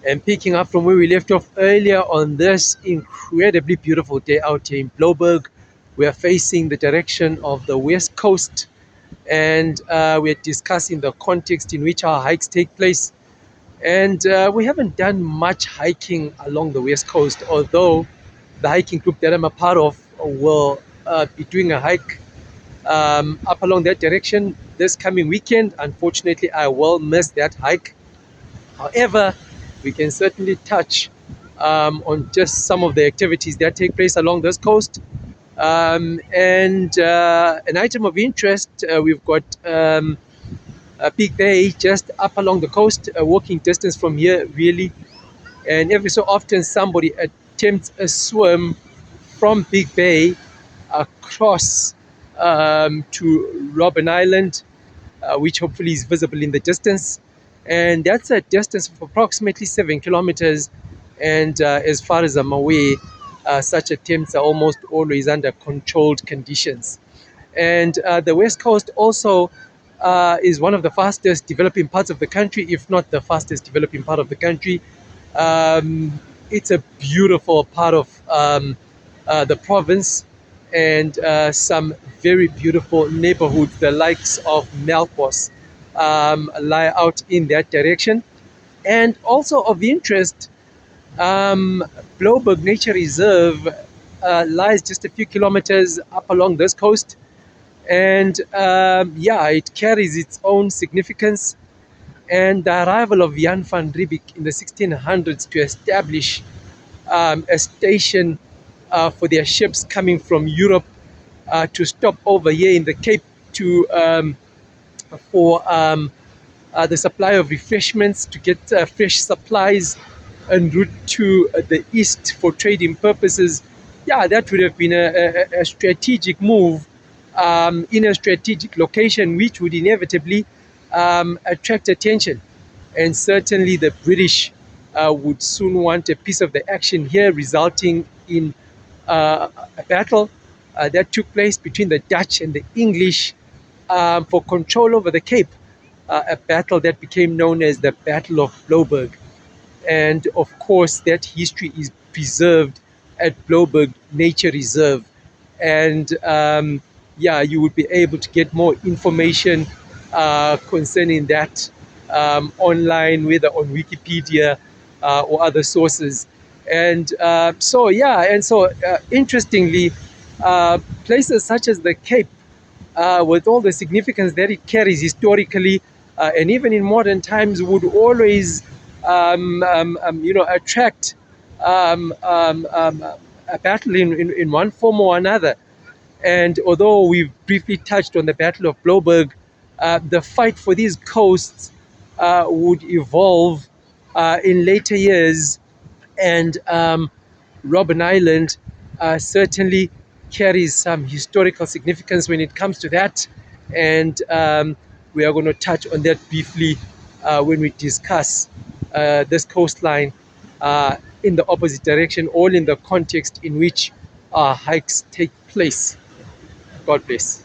And picking up from where we left off earlier on this incredibly beautiful day out here in Blouberg, we are facing the direction of the west coast, and we're discussing the context in which our hikes take place. And we haven't done much hiking along the west coast, although the hiking group that I'm a part of will be doing a hike up along that direction this coming weekend. Unfortunately, I will miss that hike. However, we can certainly touch on just some of the activities that take place along this coast. And an item of interest, we've got a Big Bay just up along the coast, a walking distance from here, really. And every so often, somebody attempts a swim from Big Bay across to Robben Island, which hopefully is visible in the distance. And that's a distance of approximately 7 kilometers. And as far as I'm aware, such attempts are almost always under controlled conditions. And the West Coast also is one of the fastest developing parts of the country, if not the fastest developing part of the country. It's a beautiful part of the province, and some very beautiful neighborhoods, the likes of Melkbos, lie out in that direction. And also of interest, Blouberg Nature Reserve lies just a few kilometers up along this coast. And yeah, it carries its own significance. And the arrival of Jan van Riebeeck in the 1600s to establish a station for their ships coming from Europe to stop over here in the Cape to for the supply of refreshments, to get fresh supplies en route to the east for trading purposes. Yeah, that would have been a strategic move in a strategic location, which would inevitably attract attention. And certainly the British would soon want a piece of the action here, resulting in a battle that took place between the Dutch and the English for control over the Cape, a battle that became known as the Battle of Blouberg. And of course, that history is preserved at Blouberg Nature Reserve. And yeah, you would be able to get more information concerning that online, whether on Wikipedia or other sources. And so, yeah, and so interestingly, places such as the Cape, with all the significance that it carries historically, and even in modern times, would always, attract a battle in one form or another. And although we've briefly touched on the Battle of Blouberg, the fight for these coasts would evolve in later years. And Robben Island certainly carries some historical significance when it comes to that. And we are going to touch on that briefly when we discuss this coastline in the opposite direction, all in the context in which our hikes take place. God bless.